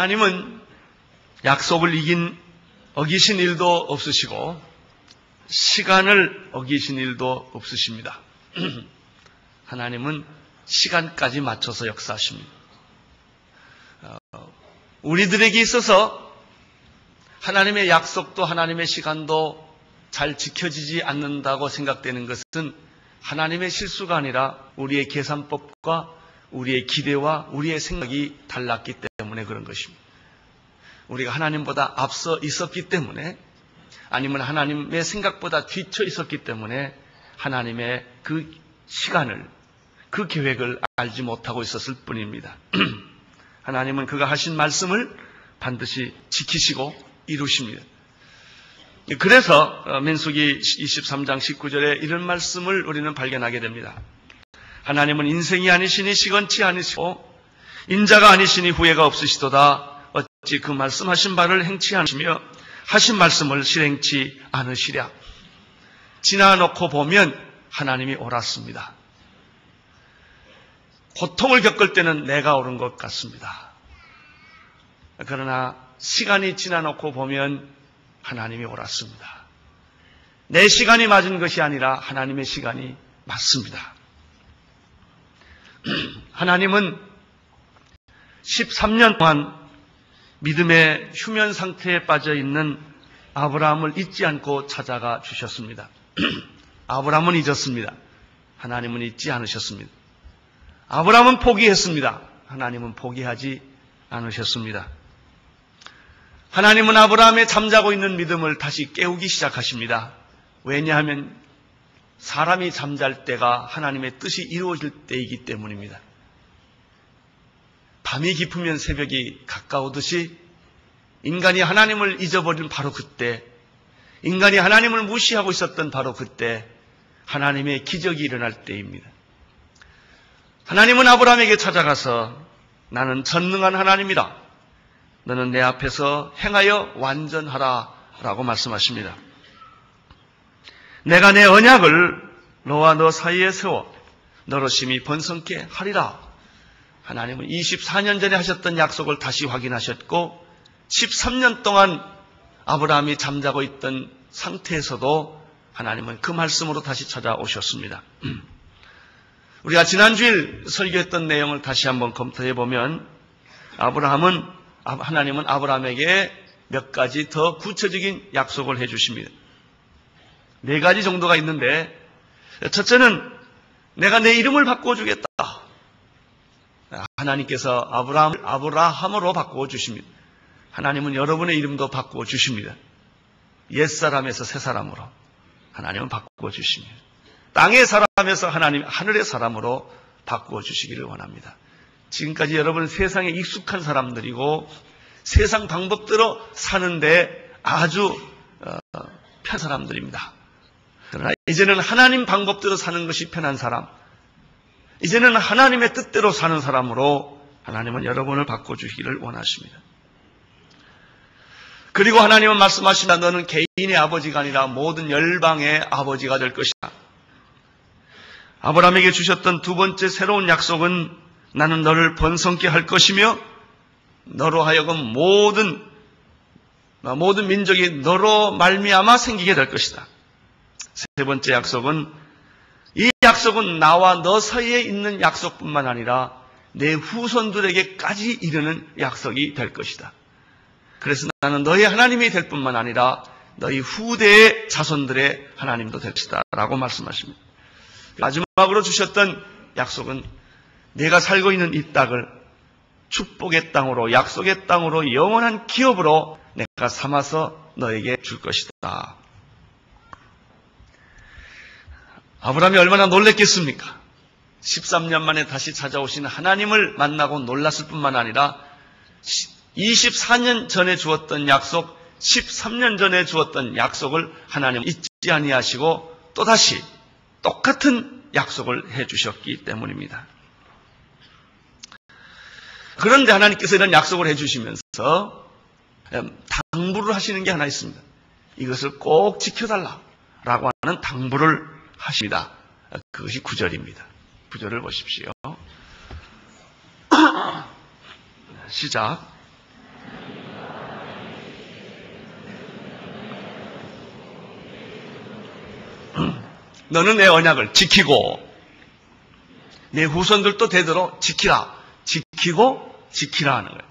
하나님은 약속을 어기신 일도 없으시고 시간을 어기신 일도 없으십니다. 하나님은 시간까지 맞춰서 역사하십니다. 우리들에게 있어서 하나님의 약속도 하나님의 시간도 잘 지켜지지 않는다고 생각되는 것은 하나님의 실수가 아니라 우리의 계산법과 우리의 기대와 우리의 생각이 달랐기 때문에 그런 것입니다. 우리가 하나님보다 앞서 있었기 때문에 아니면 하나님의 생각보다 뒤처 있었기 때문에 하나님의 그 시간을, 그 계획을 알지 못하고 있었을 뿐입니다. 하나님은 그가 하신 말씀을 반드시 지키시고 이루십니다. 그래서 민수기 23장 19절에 이런 말씀을 우리는 발견하게 됩니다. 하나님은 인생이 아니시니 시건치 아니시고 인자가 아니시니 후회가 없으시도다. 어찌 그 말씀하신 바를 행치 않으시며 하신 말씀을 실행치 않으시랴. 지나놓고 보면 하나님이 옳았습니다. 고통을 겪을 때는 내가 옳은 것 같습니다. 그러나 시간이 지나놓고 보면 하나님이 옳았습니다. 내 시간이 맞은 것이 아니라 하나님의 시간이 맞습니다. 하나님은 13년 동안 믿음의 휴면 상태에 빠져 있는 아브라함을 잊지 않고 찾아가 주셨습니다. 아브라함은 잊었습니다. 하나님은 잊지 않으셨습니다. 아브라함은 포기했습니다. 하나님은 포기하지 않으셨습니다. 하나님은 아브라함의 잠자고 있는 믿음을 다시 깨우기 시작하십니다. 왜냐하면 사람이 잠잘 때가 하나님의 뜻이 이루어질 때이기 때문입니다. 밤이 깊으면 새벽이 가까우듯이 인간이 하나님을 잊어버린 바로 그때, 인간이 하나님을 무시하고 있었던 바로 그때 하나님의 기적이 일어날 때입니다. 하나님은 아브라함에게 찾아가서 나는 전능한 하나님이다. 너는 내 앞에서 행하여 완전하라 라고 말씀하십니다. 내가 내 언약을 너와 너 사이에 세워 너로 심히 번성케 하리라. 하나님은 24년 전에 하셨던 약속을 다시 확인하셨고 13년 동안 아브라함이 잠자고 있던 상태에서도 하나님은 그 말씀으로 다시 찾아오셨습니다. 우리가 지난주일 설교했던 내용을 다시 한번 검토해 보면 하나님은 아브라함에게 몇 가지 더 구체적인 약속을 해 주십니다. 4가지 정도가 있는데 첫째는 내가 내 이름을 바꿔주겠다. 하나님께서 아브라함을 아브라함으로 바꾸어 주십니다. 하나님은 여러분의 이름도 바꾸어 주십니다. 옛사람에서 새사람으로 하나님은 바꾸어 주십니다. 땅의 사람에서 하나님 하늘의 사람으로 바꾸어 주시기를 원합니다. 지금까지 여러분은 세상에 익숙한 사람들이고 세상 방법대로 사는데 아주 편한 사람들입니다. 그러나 이제는 하나님 방법대로 사는 것이 편한 사람, 이제는 하나님의 뜻대로 사는 사람으로 하나님은 여러분을 바꿔주시기를 원하십니다. 그리고 하나님은 말씀하신다. 너는 개인의 아버지가 아니라 모든 열방의 아버지가 될 것이다. 아브라함에게 주셨던 두 번째 새로운 약속은 나는 너를 번성케 할 것이며 너로 하여금 모든 민족이 너로 말미암아 생기게 될 것이다. 세 번째 약속은 이 약속은 나와 너 사이에 있는 약속뿐만 아니라 내 후손들에게까지 이르는 약속이 될 것이다. 그래서 나는 너희 하나님이 될 뿐만 아니라 너희 후대의 자손들의 하나님도 될 것이다 라고 말씀하십니다. 마지막으로 주셨던 약속은 내가 살고 있는 이 땅을 축복의 땅으로, 약속의 땅으로, 영원한 기업으로 내가 삼아서 너에게 줄 것이다. 아브라함이 얼마나 놀랬겠습니까? 13년 만에 다시 찾아오신 하나님을 만나고 놀랐을 뿐만 아니라 24년 전에 주었던 약속, 13년 전에 주었던 약속을 하나님은 잊지 아니하시고 또다시 똑같은 약속을 해주셨기 때문입니다. 그런데 하나님께서 이런 약속을 해주시면서 당부를 하시는 게 하나 있습니다. 이것을 꼭 지켜달라라고 하는 당부를 하십니다. 그것이 9절입니다. 9절을 보십시오. 시작. 너는 내 언약을 지키고 내 후손들도 되도록 지키라. 지키고 지키라 하는 거예요.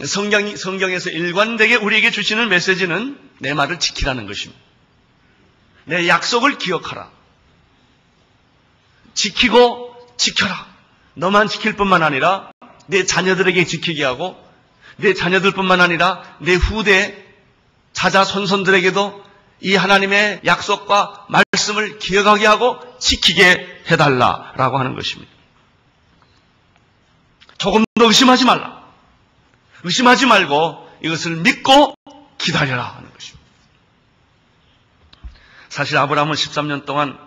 성경에서 일관되게 우리에게 주시는 메시지는 내 말을 지키라는 것입니다. 내 약속을 기억하라. 지키고 지켜라. 너만 지킬 뿐만 아니라 내 자녀들에게 지키게 하고 내 자녀들뿐만 아니라 내 후대 자자 손손들에게도 이 하나님의 약속과 말씀을 기억하게 하고 지키게 해달라라고 하는 것입니다. 조금 더 의심하지 말라. 의심하지 말고 이것을 믿고 기다려라 하는 것입니다. 사실 아브라함은 13년 동안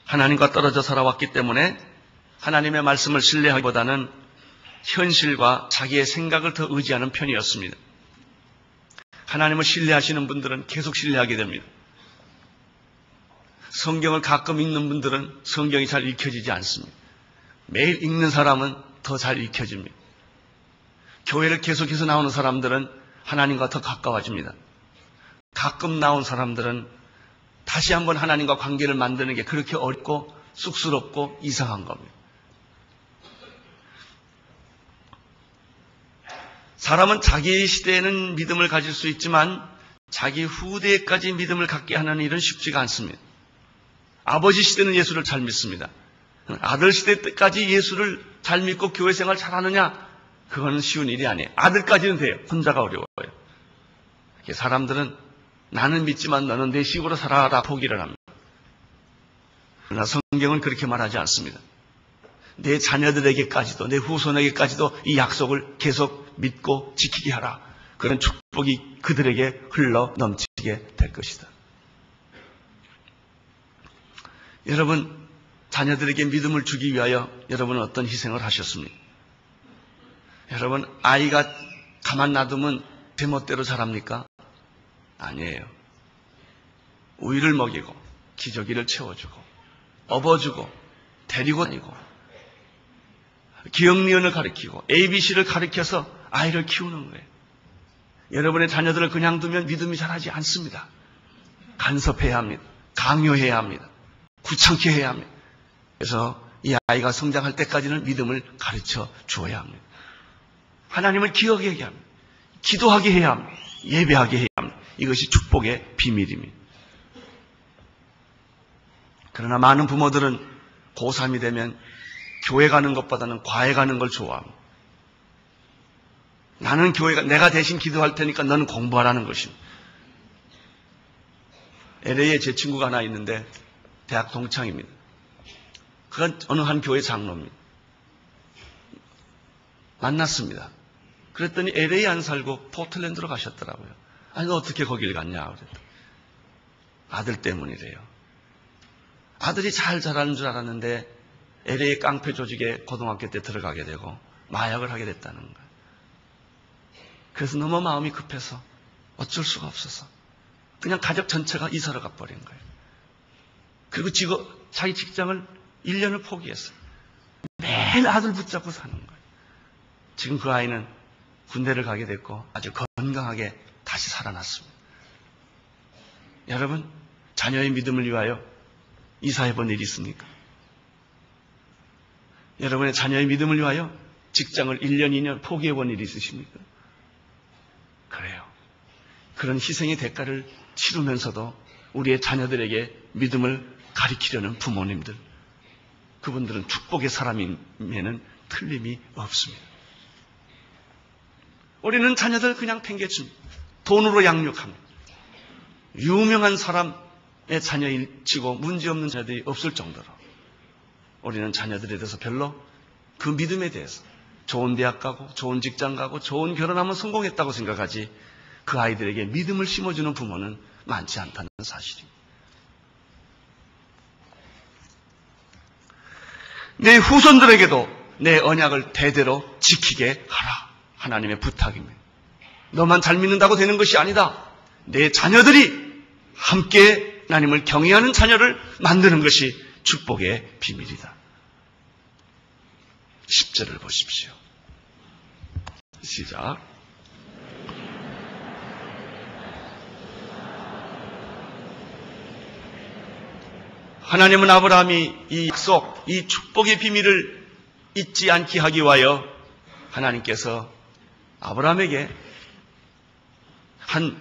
하나님과 떨어져 살아왔기 때문에 하나님의 말씀을 신뢰하기보다는 현실과 자기의 생각을 더 의지하는 편이었습니다. 하나님을 신뢰하시는 분들은 계속 신뢰하게 됩니다. 성경을 가끔 읽는 분들은 성경이 잘 읽혀지지 않습니다. 매일 읽는 사람은 더 잘 읽혀집니다. 교회를 계속해서 나오는 사람들은 하나님과 더 가까워집니다. 가끔 나온 사람들은 다시 한번 하나님과 관계를 만드는 게 그렇게 어렵고 쑥스럽고 이상한 겁니다. 사람은 자기 시대에는 믿음을 가질 수 있지만 자기 후대까지 믿음을 갖게 하는 일은 쉽지가 않습니다. 아버지 시대는 예수를 잘 믿습니다. 아들 시대 때까지 예수를 잘 믿고 교회 생활 잘하느냐? 그건 쉬운 일이 아니에요. 아들까지는 돼요. 혼자가 어려워요. 사람들은 나는 믿지만 너는 내 식으로 살아라 포기를 합니다. 그러나 성경은 그렇게 말하지 않습니다. 내 자녀들에게까지도 내 후손에게까지도 이 약속을 계속 믿고 지키게 하라. 그런 축복이 그들에게 흘러 넘치게 될 것이다. 여러분, 자녀들에게 믿음을 주기 위하여 여러분은 어떤 희생을 하셨습니까? 여러분, 아이가 가만 놔두면 제멋대로 자랍니까? 아니에요. 우유를 먹이고 기저귀를 채워주고 업어주고 데리고 다니고 기억니은을 가르치고 ABC를 가르쳐서 아이를 키우는 거예요. 여러분의 자녀들을 그냥 두면 믿음이 자라지 않습니다. 간섭해야 합니다. 강요해야 합니다. 귀찮게 해야 합니다. 그래서 이 아이가 성장할 때까지는 믿음을 가르쳐 주어야 합니다. 하나님을 기억하게 합니다. 기도하게 해야 합니다. 예배하게 해야 합니다. 이것이 축복의 비밀입니다. 그러나 많은 부모들은 고3이 되면 교회 가는 것보다는 과외 가는 걸 좋아합니다. 나는 내가 대신 기도할 테니까 너는 공부하라는 것입니다. LA에 제 친구가 하나 있는데 대학 동창입니다. 그건 어느 한 교회 장로입니다. 만났습니다. 그랬더니 LA 안 살고 포틀랜드로 가셨더라고요. 아니, 너 어떻게 거길 갔냐? 그랬더니 아들 때문이래요. 아들이 잘 자라는 줄 알았는데 LA 깡패 조직에 고등학교 때 들어가게 되고 마약을 하게 됐다는 거예요. 그래서 너무 마음이 급해서 어쩔 수가 없어서 그냥 가족 전체가 이사를 가버린 거예요. 그리고 자기 직장을 1년을 포기했어요. 매일 아들 붙잡고 사는 거예요. 지금 그 아이는 군대를 가게 됐고 아주 건강하게 다시 살아났습니다. 여러분, 자녀의 믿음을 위하여 이사해 본 일이 있습니까? 여러분의 자녀의 믿음을 위하여 직장을 1년, 2년 포기해 본 일이 있으십니까? 그래요. 그런 희생의 대가를 치르면서도 우리의 자녀들에게 믿음을 가르치려는 부모님들, 그분들은 축복의 사람임에는 틀림이 없습니다. 우리는 자녀들 그냥 팽개칩니다. 돈으로 양육합니다. 유명한 사람의 자녀일치고 문제없는 자들이 없을 정도로 우리는 자녀들에 대해서 별로 그 믿음에 대해서 좋은 대학 가고 좋은 직장 가고 좋은 결혼하면 성공했다고 생각하지 그 아이들에게 믿음을 심어주는 부모는 많지 않다는 사실입니다. 내 후손들에게도 내 언약을 대대로 지키게 하라. 하나님의 부탁입니다. 너만 잘 믿는다고 되는 것이 아니다. 내 자녀들이 함께 하나님을 경외하는 자녀를 만드는 것이 축복의 비밀이다. 10절을 보십시오. 시작. 하나님은 아브라함이 이 약속, 이 축복의 비밀을 잊지 않게 하기 위하여 하나님께서 아브라함에게 한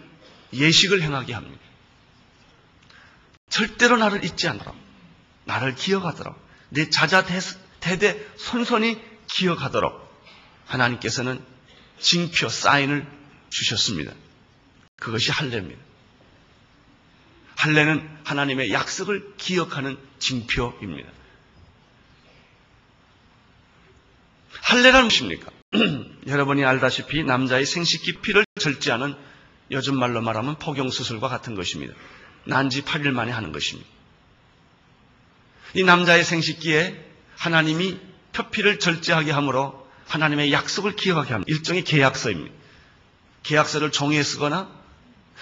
예식을 행하게 합니다. 절대로 나를 잊지 않도록, 나를 기억하도록, 내 자자 대대 손손이 기억하도록 하나님께서는 징표, 사인을 주셨습니다. 그것이 할례입니다. 할례는 하나님의 약속을 기억하는 징표입니다. 할례란 무엇입니까? 여러분이 알다시피 남자의 생식기 피를 절제하는, 요즘 말로 말하면 포경수술과 같은 것입니다. 난지 8일 만에 하는 것입니다. 이 남자의 생식기에 하나님이 표피를 절제하게 함으로 하나님의 약속을 기억하게 합니다. 일종의 계약서입니다. 계약서를 종이에 쓰거나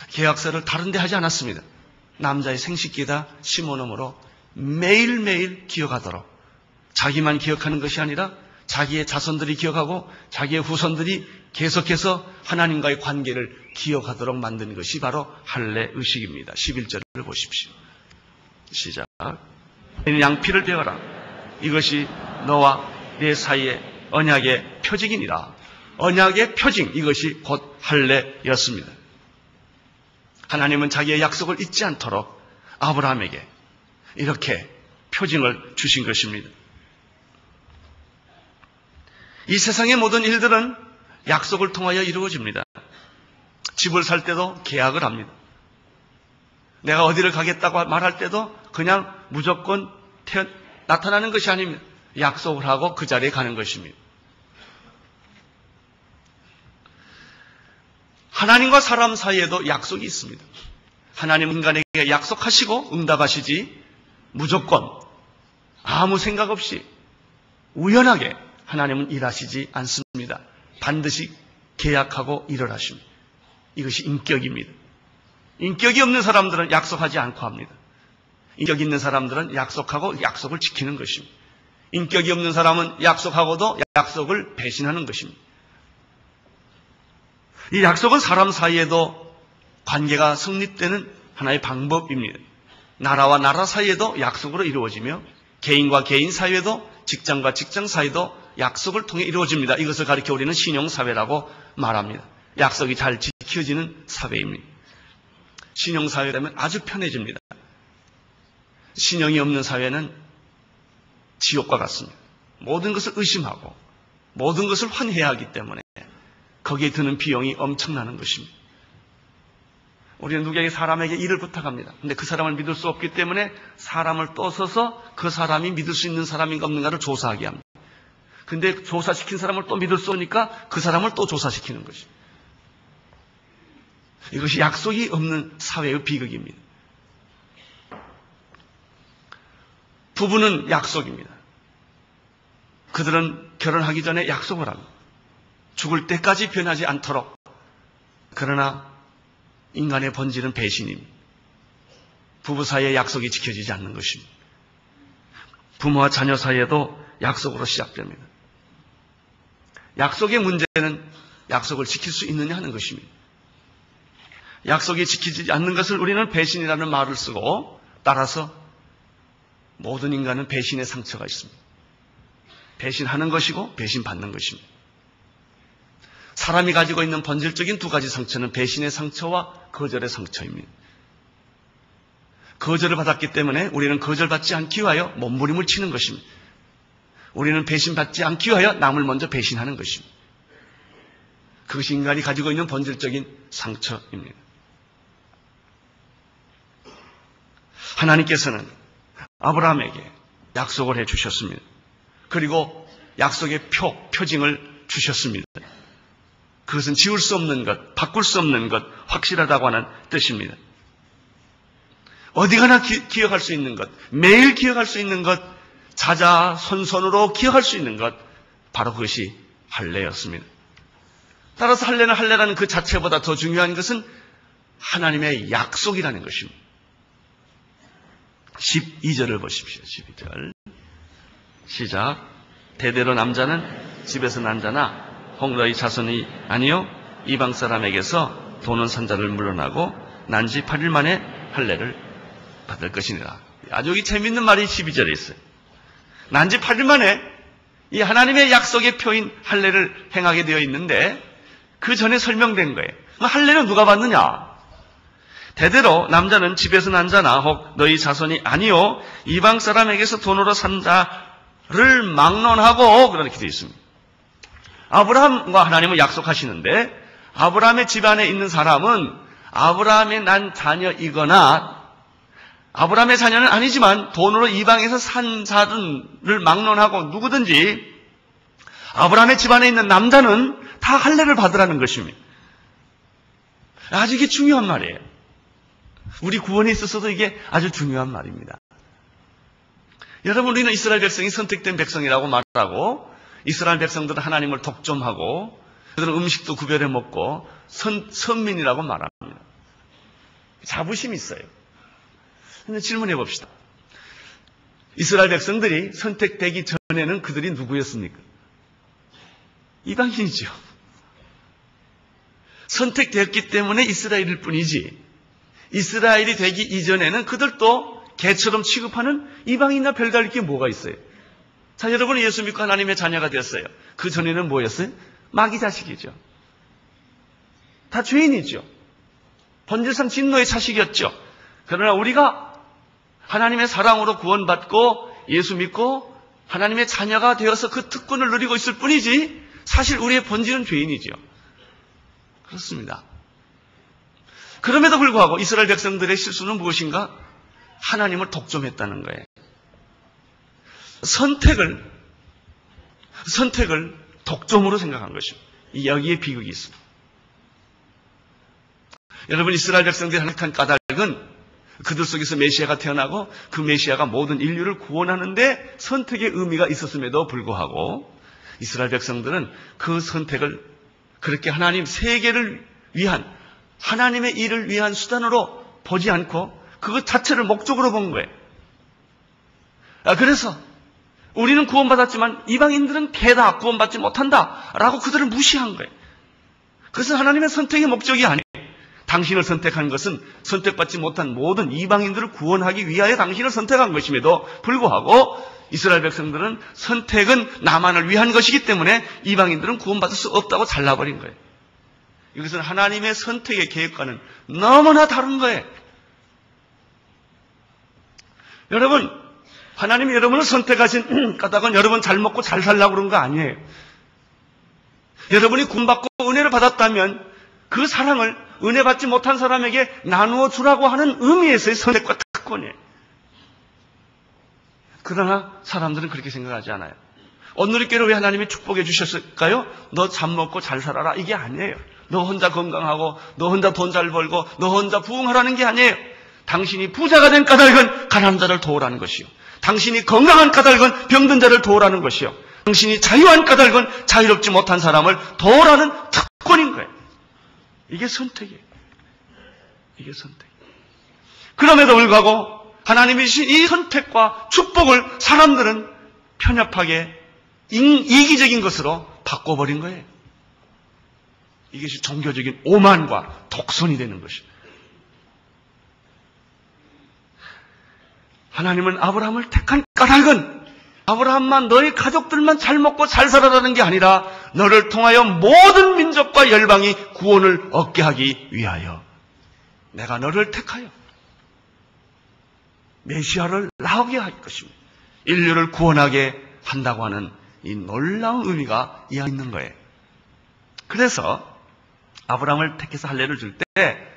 계약서를 다른 데 하지 않았습니다. 남자의 생식기에다 심어놓으므로 매일매일 기억하도록, 자기만 기억하는 것이 아니라 자기의 자손들이 기억하고 자기의 후손들이 계속해서 하나님과의 관계를 기억하도록 만든 것이 바로 할례 의식입니다. 11절을 보십시오. 시작. 양피를 베어라. 이것이 너와 내 사이의 언약의 표징이니라. 언약의 표징, 이것이 곧 할례였습니다. 하나님은 자기의 약속을 잊지 않도록 아브라함에게 이렇게 표징을 주신 것입니다. 이 세상의 모든 일들은 약속을 통하여 이루어집니다. 집을 살 때도 계약을 합니다. 내가 어디를 가겠다고 말할 때도 그냥 무조건 나타나는 것이 아닙니다. 약속을 하고 그 자리에 가는 것입니다. 하나님과 사람 사이에도 약속이 있습니다. 하나님 인간에게 약속하시고 응답하시지 무조건 아무 생각 없이 우연하게 하나님은 일하시지 않습니다. 반드시 계약하고 일을 하십니다. 이것이 인격입니다. 인격이 없는 사람들은 약속하지 않고 합니다. 인격 있는 사람들은 약속하고 약속을 지키는 것입니다. 인격이 없는 사람은 약속하고도 약속을 배신하는 것입니다. 이 약속은 사람 사이에도 관계가 성립되는 하나의 방법입니다. 나라와 나라 사이에도 약속으로 이루어지며 개인과 개인 사이에도 직장과 직장 사이도 약속을 통해 이루어집니다. 이것을 가리켜 우리는 신용사회라고 말합니다. 약속이 잘 지켜지는 사회입니다. 신용사회라면 아주 편해집니다. 신용이 없는 사회는 지옥과 같습니다. 모든 것을 의심하고 모든 것을 환해야 하기 때문에 거기에 드는 비용이 엄청나는 것입니다. 우리는 누구에게 사람에게 일을 부탁합니다. 그런데 그 사람을 믿을 수 없기 때문에 사람을 또 써서 그 사람이 믿을 수 있는 사람인가 없는가를 조사하게 합니다. 근데 조사시킨 사람을 또 믿을 수 없으니까 그 사람을 또 조사시키는 것입니다. 이것이 약속이 없는 사회의 비극입니다. 부부는 약속입니다. 그들은 결혼하기 전에 약속을 합니다. 죽을 때까지 변하지 않도록. 그러나 인간의 본질은 배신입니다. 부부 사이의 약속이 지켜지지 않는 것입니다. 부모와 자녀 사이에도 약속으로 시작됩니다. 약속의 문제는 약속을 지킬 수 있느냐 하는 것입니다. 약속이 지키지 않는 것을 우리는 배신이라는 말을 쓰고, 따라서 모든 인간은 배신의 상처가 있습니다. 배신하는 것이고 배신받는 것입니다. 사람이 가지고 있는 본질적인 두 가지 상처는 배신의 상처와 거절의 상처입니다. 거절을 받았기 때문에 우리는 거절받지 않기 위하여 몸부림을 치는 것입니다. 우리는 배신받지 않기 위하여 남을 먼저 배신하는 것입니다. 그것이 인간이 가지고 있는 본질적인 상처입니다. 하나님께서는 아브라함에게 약속을 해주셨습니다. 그리고 약속의 표징을 주셨습니다. 그것은 지울 수 없는 것, 바꿀 수 없는 것, 확실하다고 하는 뜻입니다. 어디 가나 기억할 수 있는 것, 매일 기억할 수 있는 것, 자자 손손으로 기억할 수 있는 것, 바로 그것이 할례였습니다. 따라서 할례는 할례라는 그 자체보다 더 중요한 것은 하나님의 약속이라는 것입니다. 12절을 보십시오. 12절 시작. 대대로 남자는 집에서 난 자나 홍로의 자손이 아니요 이방 사람에게서 도는 산자를 물러나고 난지 8일 만에 할례를 받을 것이니라. 아주 재밌는 말이 12절에 있어요. 난 지 8일 만에 이 하나님의 약속의 표인 할례를 행하게 되어 있는데 그 전에 설명된 거예요. 할례는 누가 받느냐? 대대로 남자는 집에서 난 자나 혹 너희 자손이 아니요 이방 사람에게서 돈으로 산 자를 막론하고 그렇게 되어 있습니다. 아브라함과 하나님은 약속하시는데 아브라함의 집안에 있는 사람은 아브라함의 난 자녀이거나 아브라함의 자녀는 아니지만 돈으로 이방에서 산 자를 막론하고 누구든지 아브라함의 집안에 있는 남자는 다 할례를 받으라는 것입니다. 아주 이게 중요한 말이에요. 우리 구원에 있어서도 이게 아주 중요한 말입니다. 여러분, 우리는 이스라엘 백성이 선택된 백성이라고 말하고 이스라엘 백성들은 하나님을 독점하고 그들은 음식도 구별해 먹고 선민이라고 말합니다. 자부심이 있어요. 근데 질문해 봅시다. 이스라엘 백성들이 선택되기 전에는 그들이 누구였습니까? 이방인이죠. 선택되었기 때문에 이스라엘일 뿐이지 이스라엘이 되기 이전에는 그들도 개처럼 취급하는 이방인이나 별다를 게 뭐가 있어요? 자, 여러분은 예수 믿고 하나님의 자녀가 되었어요. 그 전에는 뭐였어요? 마귀 자식이죠. 다 죄인이죠. 본질상 진노의 자식이었죠. 그러나 우리가 하나님의 사랑으로 구원받고 예수 믿고 하나님의 자녀가 되어서 그 특권을 누리고 있을 뿐이지 사실 우리의 본질은 죄인이죠. 그렇습니다. 그럼에도 불구하고 이스라엘 백성들의 실수는 무엇인가? 하나님을 독점했다는 거예요. 선택을 독점으로 생각한 것입니다. 여기에 비극이 있습니다. 여러분, 이스라엘 백성들이 선택한 까닭은 그들 속에서 메시아가 태어나고 그 메시아가 모든 인류를 구원하는데 선택의 의미가 있었음에도 불구하고 이스라엘 백성들은 그 선택을 그렇게 하나님 세계를 위한 하나님의 일을 위한 수단으로 보지 않고 그것 자체를 목적으로 본 거예요. 그래서 우리는 구원받았지만 이방인들은 개다 구원받지 못한다라고 그들을 무시한 거예요. 그것은 하나님의 선택의 목적이 아니에요. 당신을 선택한 것은 선택받지 못한 모든 이방인들을 구원하기 위하여 당신을 선택한 것임에도 불구하고 이스라엘 백성들은 선택은 나만을 위한 것이기 때문에 이방인들은 구원받을 수 없다고 잘라버린 거예요. 이것은 하나님의 선택의 계획과는 너무나 다른 거예요. 여러분, 하나님이 여러분을 선택하신 까닭은 여러분 잘 먹고 잘 살라고 그런 거 아니에요. 여러분이 구원받고 은혜를 받았다면 그 사랑을 은혜 받지 못한 사람에게 나누어 주라고 하는 의미에서의 선택과 특권이에요. 그러나 사람들은 그렇게 생각하지 않아요. 오늘의교회를 왜 하나님이 축복해 주셨을까요? 너 잘 먹고 잘 살아라. 이게 아니에요. 너 혼자 건강하고 너 혼자 돈 잘 벌고 너 혼자 부흥하라는 게 아니에요. 당신이 부자가 된 까닭은 가난한 자를 도우라는 것이요. 당신이 건강한 까닭은 병든 자를 도우라는 것이요. 당신이 자유한 까닭은 자유롭지 못한 사람을 도우라는 특권인 거예요. 이게 선택이에요. 이게 선택. 그럼에도 불구하고 하나님이 주신 이 선택과 축복을 사람들은 편협하게 이기적인 것으로 바꿔버린 거예요. 이것이 종교적인 오만과 독선이 되는 것입니다. 하나님은 아브라함을 택한 까닭은 아브라함만 너희 가족들만 잘 먹고 잘 살아라는 게 아니라 너를 통하여 모든 민족과 열방이 구원을 얻게 하기 위하여 내가 너를 택하여 메시아를 나오게 할 것입니다. 인류를 구원하게 한다고 하는 이 놀라운 의미가 이 안에 있는 거예요. 그래서 아브라함을 택해서 할례를 줄 때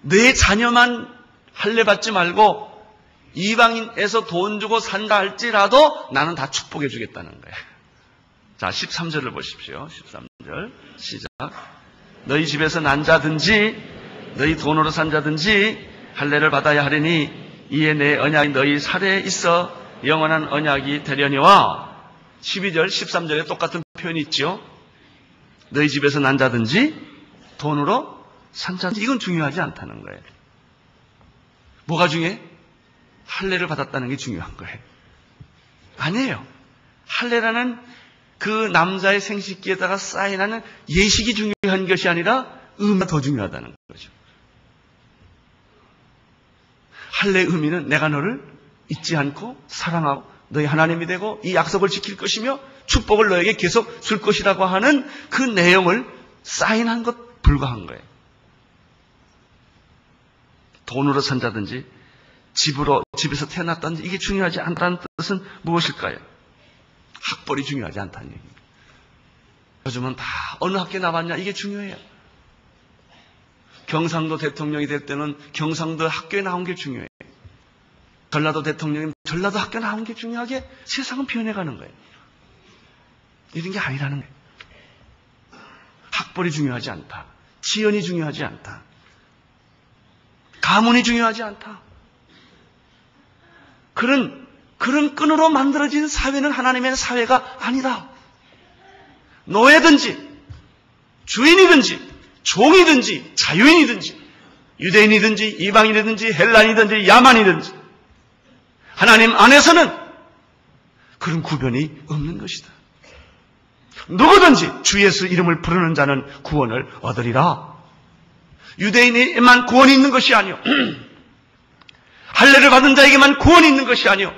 내 자녀만 할례 받지 말고 이방인에서 돈 주고 산다 할지라도 나는 다 축복해 주겠다는 거예요. 자, 13절을 보십시오. 13절 시작. 너희 집에서 난 자든지 너희 돈으로 산 자든지 할례를 받아야 하리니 이에 내 언약이 너희 살에 있어 영원한 언약이 되려니와. 12절 13절에 똑같은 표현이 있죠. 너희 집에서 난 자든지 돈으로 산 자든지 이건 중요하지 않다는 거예요. 뭐가 중요해? 할례를 받았다는 게 중요한 거예요. 아니에요. 할례라는 그 남자의 생식기에다가 사인하는 예식이 중요한 것이 아니라 의미가 더 중요하다는 거죠. 할례의 의미는 내가 너를 잊지 않고 사랑하고 너희 하나님이 되고 이 약속을 지킬 것이며 축복을 너에게 계속 줄 것이라고 하는 그 내용을 사인한 것 불과한 거예요. 돈으로 산다든지 집에서 태어났다든지 이게 중요하지 않다는 뜻은 무엇일까요? 학벌이 중요하지 않다는 얘기입니다. 요즘은 다 어느 학교에 나왔냐 이게 중요해요. 경상도 대통령이 될 때는 경상도 학교에 나온 게 중요해요. 전라도 대통령이 전라도 학교 나온 게 중요하게 세상은 변해가는 거예요. 이런 게 아니라는 거예요. 학벌이 중요하지 않다. 지연이 중요하지 않다. 가문이 중요하지 않다. 그런 끈으로 만들어진 사회는 하나님의 사회가 아니다. 노예든지 주인이든지 종이든지 자유인이든지 유대인이든지 이방인이든지 헬란이든지 야만이든지 하나님 안에서는 그런 구별이 없는 것이다. 누구든지 주 예수 이름을 부르는 자는 구원을 얻으리라. 유대인에게만 구원이 있는 것이 아니요 할례를 받은 자에게만 구원이 있는 것이 아니요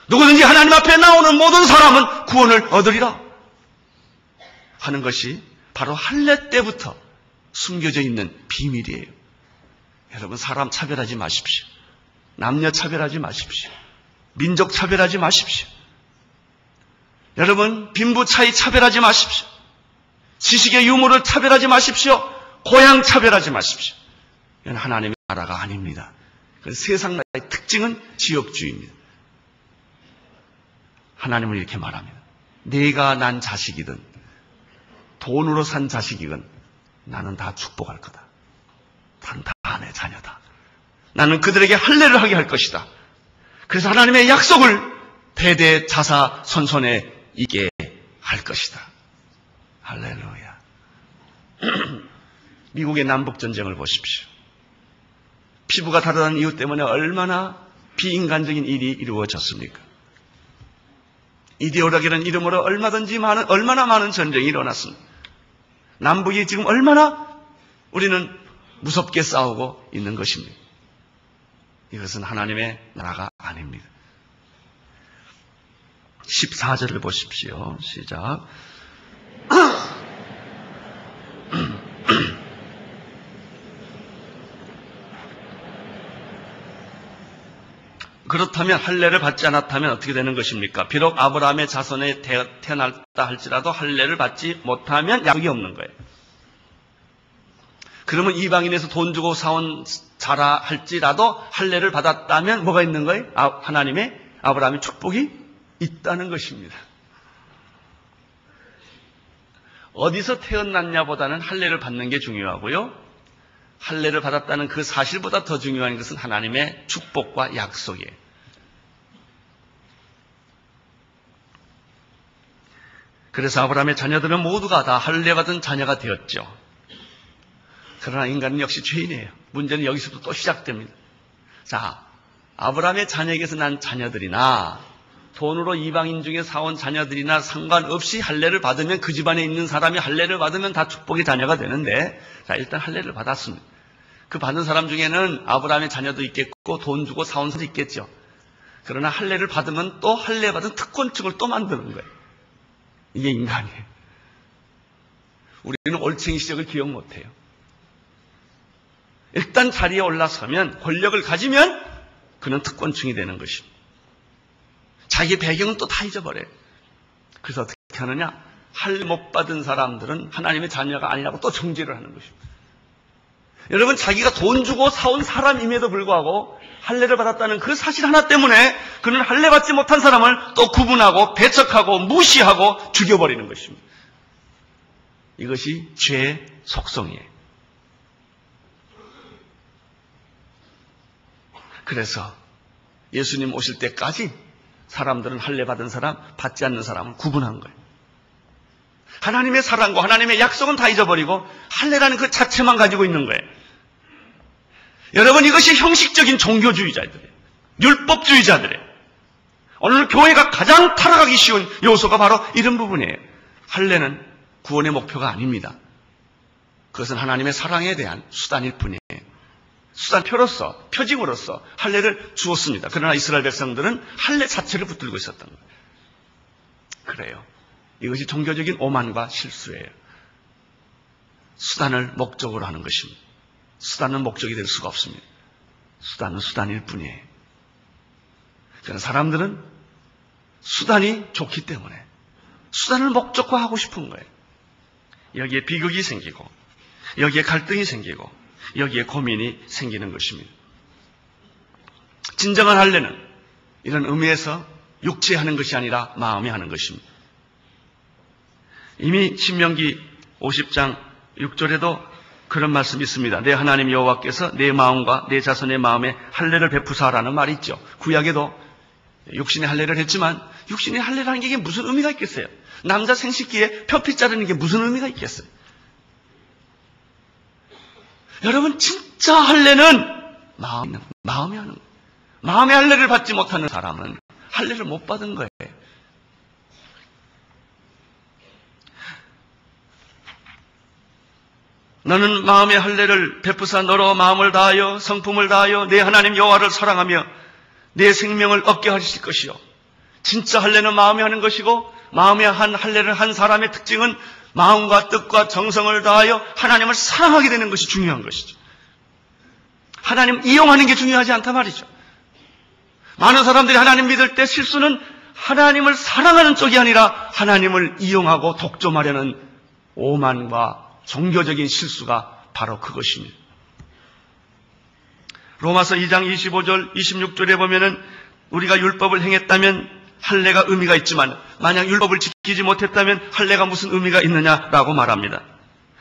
누구든지 하나님 앞에 나오는 모든 사람은 구원을 얻으리라 하는 것이 바로 할례 때부터 숨겨져 있는 비밀이에요. 여러분, 사람 차별하지 마십시오. 남녀 차별하지 마십시오. 민족 차별하지 마십시오. 여러분, 빈부 차이 차별하지 마십시오. 지식의 유무를 차별하지 마십시오. 고향 차별하지 마십시오. 이건 하나님의 나라가 아닙니다. 세상 나라의 특징은 지역주의입니다. 하나님은 이렇게 말합니다. 네가 난 자식이든 돈으로 산 자식이건 나는 다 축복할 거다. 단 다 내 자녀다. 나는 그들에게 할례를 하게 할 것이다. 그래서 하나님의 약속을 대대 자사 선손에 이게 할 것이다. 할렐루야. 미국의 남북전쟁을 보십시오. 피부가 다르다는 이유 때문에 얼마나 비인간적인 일이 이루어졌습니까? 이데올로기라는 이름으로 얼마나 많은 전쟁이 일어났습니다. 남북이 지금 얼마나 우리는 무섭게 싸우고 있는 것입니다. 이것은 하나님의 나라가 아닙니다. 14절을 보십시오. 시작. 그렇다면 할례를 받지 않았다면 어떻게 되는 것입니까? 비록 아브라함의 자손에 태어났다 할지라도 할례를 받지 못하면 약속이 없는 거예요. 그러면 이방인에서 돈 주고 사온 자라 할지라도 할례를 받았다면 뭐가 있는 거예요? 하나님의 아브라함의 축복이 있다는 것입니다. 어디서 태어났냐보다는 할례를 받는 게 중요하고요. 할례를 받았다는 그 사실보다 더 중요한 것은 하나님의 축복과 약속이에요. 그래서 아브라함의 자녀들은 모두가 다 할례받은 자녀가 되었죠. 그러나 인간은 역시 죄인이에요. 문제는 여기서부터 또 시작됩니다. 자, 아브라함의 자녀에게서 난 자녀들이나 돈으로 이방인 중에 사온 자녀들이나 상관없이 할례를 받으면 그 집안에 있는 사람이 할례를 받으면 다 축복의 자녀가 되는데, 자, 일단 할례를 받았습니다. 그 받은 사람 중에는 아브라함의 자녀도 있겠고 돈 주고 사온 사람도 있겠죠. 그러나 할례를 받으면 또 할례 받은 특권층을 또 만드는 거예요. 이게 인간이에요. 우리는 올챙이 시절을 기억 못해요. 일단 자리에 올라서면 권력을 가지면 그는 특권층이 되는 것입니다. 자기 배경은 또 다 잊어버려요. 그래서 어떻게 하느냐? 할례 못 받은 사람들은 하나님의 자녀가 아니라고 또 정죄를 하는 것입니다. 여러분, 자기가 돈 주고 사온 사람임에도 불구하고 할례를 받았다는 그 사실 하나 때문에 그는 할례 받지 못한 사람을 또 구분하고 배척하고 무시하고 죽여버리는 것입니다. 이것이 죄의 속성이에요. 그래서 예수님 오실 때까지 사람들은 할례 받은 사람, 받지 않는 사람을 구분한 거예요. 하나님의 사랑과 하나님의 약속은 다 잊어버리고 할례라는 그 자체만 가지고 있는 거예요. 여러분, 이것이 형식적인 종교주의자들이에요. 율법주의자들이에요. 오늘 교회가 가장 타락하기 쉬운 요소가 바로 이런 부분이에요. 할례는 구원의 목표가 아닙니다. 그것은 하나님의 사랑에 대한 수단일 뿐이에요. 수단표로서, 표징으로서 할례를 주었습니다. 그러나 이스라엘 백성들은 할례 자체를 붙들고 있었던 거예요. 그래요. 이것이 종교적인 오만과 실수예요. 수단을 목적으로 하는 것입니다. 수단은 목적이 될 수가 없습니다. 수단은 수단일 뿐이에요. 그러나 사람들은 수단이 좋기 때문에 수단을 목적화하고 싶은 거예요. 여기에 비극이 생기고 여기에 갈등이 생기고 여기에 고민이 생기는 것입니다. 진정한 할례는 이런 의미에서 육체에 하는 것이 아니라 마음에 하는 것입니다. 이미 신명기 50장 6절에도 그런 말씀이 있습니다. 내 하나님 여호와께서 내 마음과 내 자손의 마음에 할례를 베푸사라는 말이 있죠. 구약에도 육신의 할례를 했지만 육신의 할례라는 게 무슨 의미가 있겠어요? 남자 생식기에 표피 자르는 게 무슨 의미가 있겠어요? 여러분, 진짜 할례는 마음에 하는 거예요. 마음의 할례를 받지 못하는 사람은 할례를 못 받은 거예요. 너는 마음의 할례를 베푸사 너로 마음을 다하여 성품을 다하여 내 하나님 여호와를 사랑하며 내 생명을 얻게 하실 것이요. 진짜 할례는 마음에 하는 것이고 마음에 한 할례를 한 사람의 특징은 마음과 뜻과 정성을 다하여 하나님을 사랑하게 되는 것이 중요한 것이죠. 하나님 이용하는 게 중요하지 않단 말이죠. 많은 사람들이 하나님 믿을 때 실수는 하나님을 사랑하는 쪽이 아니라 하나님을 이용하고 독점하려는 오만과 종교적인 실수가 바로 그것입니다. 로마서 2장 25절 26절에 보면은 우리가 율법을 행했다면 할례가 의미가 있지만 만약 율법을 지키지 못했다면 할례가 무슨 의미가 있느냐라고 말합니다.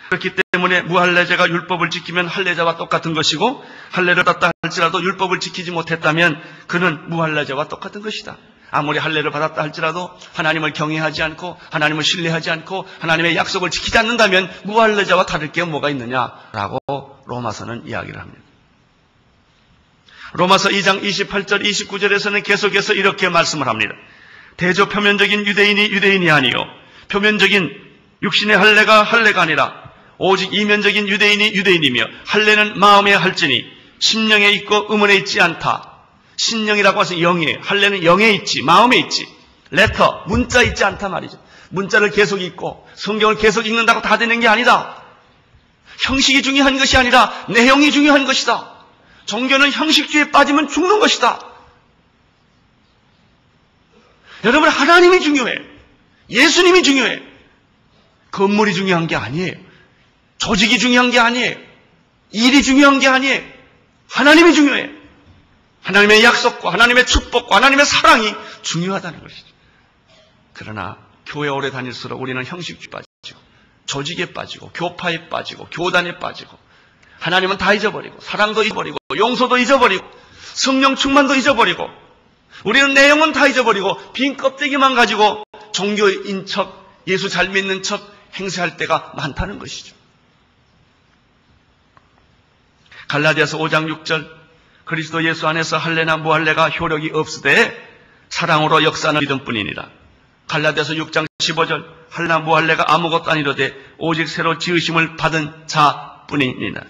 그렇기 때문에 무할례자가 율법을 지키면 할례자와 똑같은 것이고 할례를 받았다 할지라도 율법을 지키지 못했다면 그는 무할례자와 똑같은 것이다. 아무리 할례를 받았다 할지라도 하나님을 경외하지 않고 하나님을 신뢰하지 않고 하나님의 약속을 지키지 않는다면 무할례자와 다를 게 뭐가 있느냐라고 로마서는 이야기를 합니다. 로마서 2장 28절 29절에서는 계속해서 이렇게 말씀을 합니다. 대조 표면적인 유대인이 아니요 표면적인 육신의 할례가 할례가 아니라 오직 이면적인 유대인이 유대인이며 할례는 마음에 할지니 심령에 있고 의문에 있지 않다. 신령이라고 해서 영이에요. 할례는 영에 있지 마음에 있지 레터 문자 있지 않다 말이죠. 문자를 계속 읽고 성경을 계속 읽는다고 다 되는 게 아니다. 형식이 중요한 것이 아니라 내용이 중요한 것이다. 종교는 형식주의에 빠지면 죽는 것이다. 여러분, 하나님이 중요해. 예수님이 중요해. 건물이 중요한 게 아니에요. 조직이 중요한 게 아니에요. 일이 중요한 게 아니에요. 하나님이 중요해. 하나님의 약속과 하나님의 축복과 하나님의 사랑이 중요하다는 것이죠. 그러나 교회 오래 다닐수록 우리는 형식주의에 빠지고 조직에 빠지고 교파에 빠지고 교단에 빠지고 하나님은 다 잊어버리고 사랑도 잊어버리고 용서도 잊어버리고 성령 충만도 잊어버리고 우리는 내용은 다 잊어버리고 빈 껍데기만 가지고 종교인 척 예수 잘 믿는 척 행세할 때가 많다는 것이죠. 갈라디아서 5장 6절 그리스도 예수 안에서 할례나 무할례가 효력이 없으되 사랑으로 역사하는 믿음뿐이니라. 갈라디아서 6장 15절 할례나 무할례가 아무것도 아니로되 오직 새로 지으심을 받은 자뿐이니라.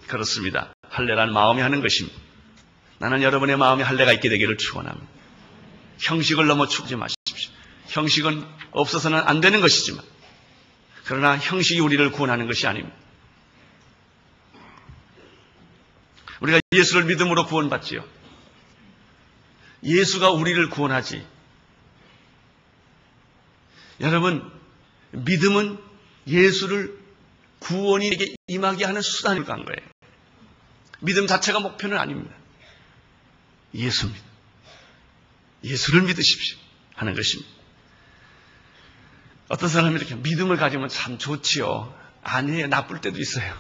그렇습니다. 할례란 마음이 하는 것입니다. 나는 여러분의 마음에 할례가 있게 되기를 축원합니다. 형식을 너무 추구하지 마십시오. 형식은 없어서는 안 되는 것이지만 그러나 형식이 우리를 구원하는 것이 아닙니다. 우리가 예수를 믿음으로 구원받지요. 예수가 우리를 구원하지. 여러분, 믿음은 예수를 구원인에게 임하게 하는 수단을 간 거예요. 믿음 자체가 목표는 아닙니다. 예수입니다. 예수를 믿으십시오 하는 것입니다. 어떤 사람이 이렇게 믿음을 가지면 참 좋지요. 아니에요. 나쁠 때도 있어요.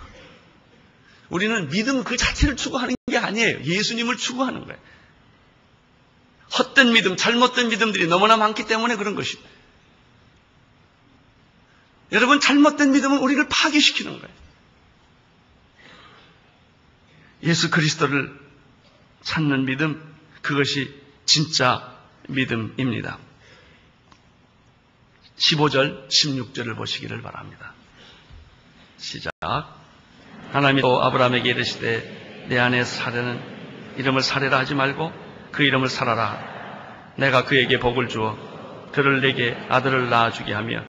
우리는 믿음 그 자체를 추구하는 게 아니에요. 예수님을 추구하는 거예요. 헛된 믿음, 잘못된 믿음들이 너무나 많기 때문에 그런 것입니다. 여러분, 잘못된 믿음은 우리를 파괴시키는 거예요. 예수 그리스도를 찾는 믿음, 그것이 진짜 믿음입니다. 15절, 16절을 보시기를 바랍니다. 시작. 하나님이 또 아브라함에게 이르시되 내 안에 사례는 이름을 사례라 하지 말고 그 이름을 살아라. 내가 그에게 복을 주어 그를 내게 아들을 낳아주게 하며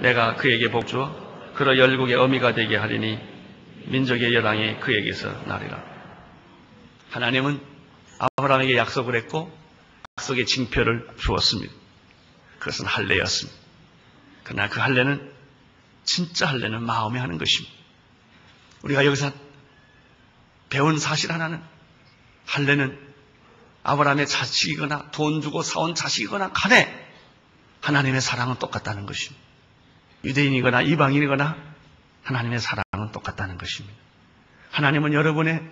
내가 그에게 복 주어 그로 열국의 어미가 되게 하리니 민족의 여당이 그에게서 나리라. 하나님은 아브라함에게 약속을 했고 약속의 징표를 주었습니다. 그것은 할례였습니다. 그러나 그 할례는 진짜 할례는 마음에 하는 것입니다. 우리가 여기서 배운 사실 하나는 할례는 아브라함의 자식이거나 돈 주고 사온 자식이거나 간에 하나님의 사랑은 똑같다는 것입니다. 유대인이거나 이방인이거나 하나님의 사랑은 똑같다는 것입니다. 하나님은 여러분의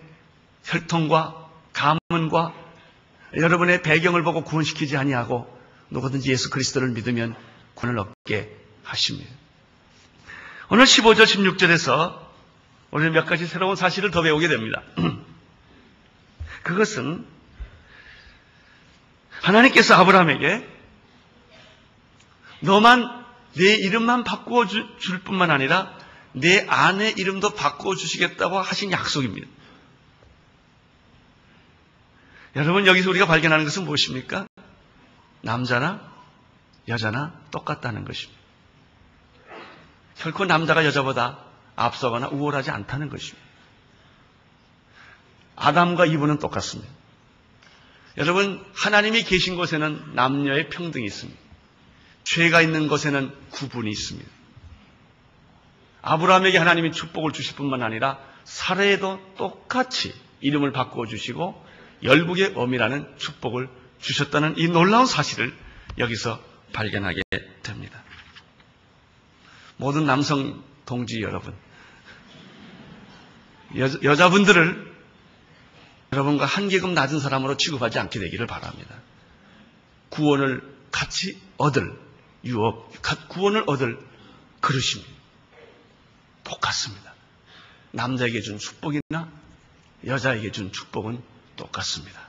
혈통과 가문과 여러분의 배경을 보고 구원시키지 아니하고 누구든지 예수 그리스도를 믿으면 구원을 얻게 하십니다. 오늘 15절 16절에서 우리는 몇 가지 새로운 사실을 더 배우게 됩니다. 그것은 하나님께서 아브라함에게 너만 내 이름만 바꾸어 줄 뿐만 아니라 내 아내 이름도 바꾸어 주시겠다고 하신 약속입니다. 여러분, 여기서 우리가 발견하는 것은 무엇입니까? 남자나 여자나 똑같다는 것입니다. 결코 남자가 여자보다 앞서거나 우월하지 않다는 것입니다. 아담과 이브는 똑같습니다. 여러분, 하나님이 계신 곳에는 남녀의 평등이 있습니다. 죄가 있는 곳에는 구분이 있습니다. 아브라함에게 하나님이 축복을 주실 뿐만 아니라 사라에도 똑같이 이름을 바꾸어 주시고 열국의 어미라는 축복을 주셨다는 이 놀라운 사실을 여기서 발견하게 됩니다. 모든 남성 동지 여러분, 여자분들을 여러분과 한계급 낮은 사람으로 취급하지 않게 되기를 바랍니다. 구원을 같이 얻을 유업, 구원을 얻을 그릇입니다. 똑같습니다. 남자에게 준 축복이나 여자에게 준 축복은 똑같습니다.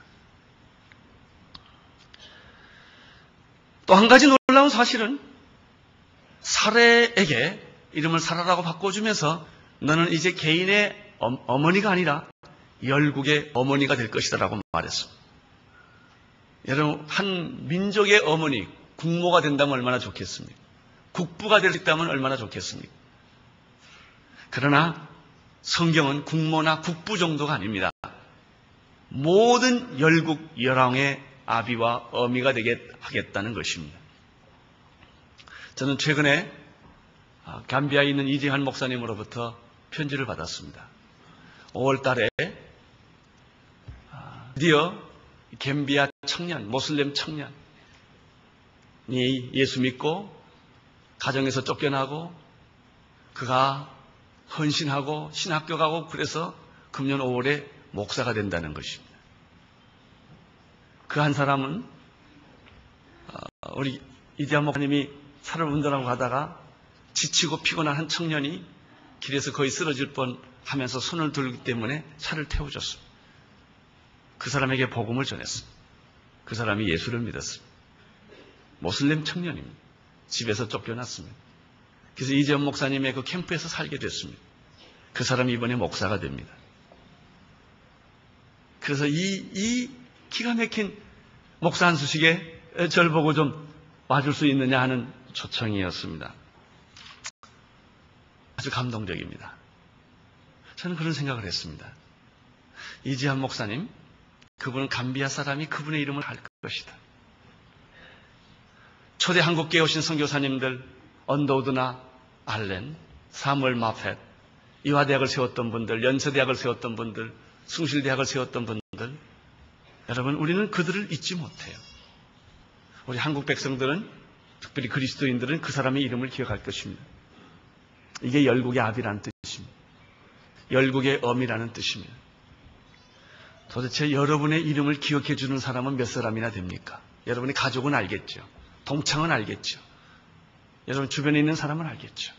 또 한 가지 놀라운 사실은 사레에게 이름을 사라라고 바꿔주면서 너는 이제 개인의 어머니가 아니라 열국의 어머니가 될 것이다라고 말했습니다. 여러분, 한 민족의 어머니, 국모가 된다면 얼마나 좋겠습니까? 국부가 될 수 있다면 얼마나 좋겠습니까? 그러나 성경은 국모나 국부 정도가 아닙니다. 모든 열국 열왕의 아비와 어미가 되게 하겠다는 것입니다. 저는 최근에 감비아에 있는 이재환 목사님으로부터 편지를 받았습니다. 5월 달에 드디어 감비아 청년, 모슬렘 청년이 예수 믿고 가정에서 쫓겨나고 그가 헌신하고 신학교 가고 그래서 금년 5월에 목사가 된다는 것입니다. 그 한 사람은 우리 이재환 목사님이 차를 운전하고 가다가 지치고 피곤한 한 청년이 길에서 거의 쓰러질 뻔하면서 손을 들기 때문에 차를 태워줬습니다. 그 사람에게 복음을 전했습니다. 그 사람이 예수를 믿었습니다. 모슬렘 청년입니다. 집에서 쫓겨났습니다. 그래서 이재원 목사님의 그 캠프에서 살게 됐습니다. 그 사람이 이번에 목사가 됩니다. 그래서 이 기가 막힌 목사 한 수식에 절 보고 좀 와줄 수 있느냐 하는 초청이었습니다. 아주 감동적입니다. 저는 그런 생각을 했습니다. 이지한 목사님, 그분은 감비아 사람이 그분의 이름을 할 것이다. 초대 한국교회 오신 선교사님들, 언더우드나 알렌, 사무엘 마펫, 이화대학을 세웠던 분들, 연세대학을 세웠던 분들, 숭실대학을 세웠던 분들, 여러분, 우리는 그들을 잊지 못해요. 우리 한국 백성들은, 특별히 그리스도인들은 그 사람의 이름을 기억할 것입니다. 이게 열국의 아비라는 뜻입니다. 열국의 어미라는 뜻입니다. 도대체 여러분의 이름을 기억해 주는 사람은 몇 사람이나 됩니까? 여러분의 가족은 알겠죠. 동창은 알겠죠. 여러분 주변에 있는 사람은 알겠죠.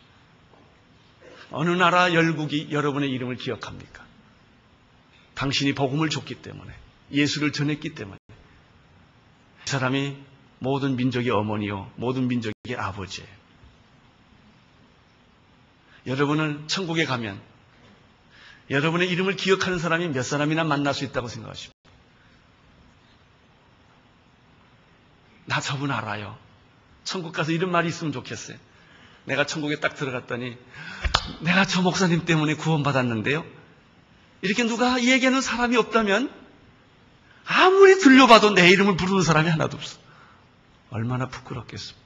어느 나라 열국이 여러분의 이름을 기억합니까? 당신이 복음을 줬기 때문에, 예수를 전했기 때문에. 이 사람이 모든 민족의 어머니요, 모든 민족의 아버지예요. 여러분은 천국에 가면 여러분의 이름을 기억하는 사람이 몇 사람이나 만날 수 있다고 생각하십니까? 나 저분 알아요. 천국 가서 이런 말이 있으면 좋겠어요. 내가 천국에 딱 들어갔더니 내가 저 목사님 때문에 구원받았는데요. 이렇게 누가 얘기하는 사람이 없다면 아무리 들려봐도 내 이름을 부르는 사람이 하나도 없어. 얼마나 부끄럽겠습니까?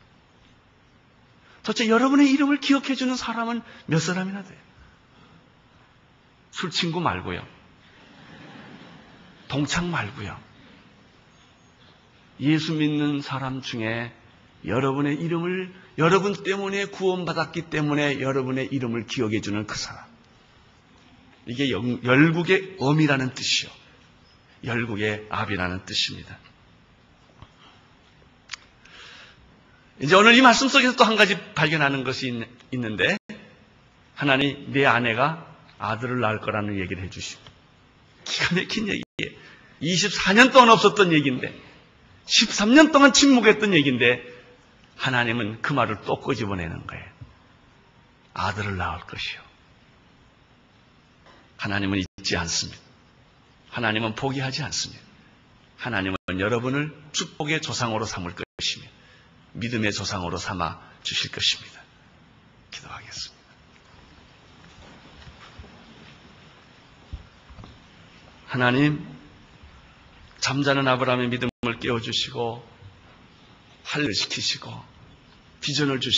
도대체 여러분의 이름을 기억해주는 사람은 몇 사람이나 돼요? 술 친구 말고요. 동창 말고요. 예수 믿는 사람 중에 여러분의 이름을, 여러분 때문에 구원받았기 때문에 여러분의 이름을 기억해주는 그 사람. 이게 열국의 엄이라는 뜻이요. 열국의 압이라는 뜻입니다. 이제 오늘 이 말씀 속에서 또 한 가지 발견하는 것이 있는데, 하나님, 내 아내가 아들을 낳을 거라는 얘기를 해주시고, 기가 막힌 얘기예요. 24년 동안 없었던 얘기인데, 13년 동안 침묵했던 얘기인데, 하나님은 그 말을 또 끄집어내는 거예요. 아들을 낳을 것이요. 하나님은 잊지 않습니다. 하나님은 포기하지 않습니다. 하나님은 여러분을 축복의 조상으로 삼을 것이며 믿음의 조상으로 삼아 주실 것입니다. 기도하겠습니다. 하나님, 잠자는 아브라함의 믿음을 깨워주시고 활력시키시고 비전을 주시고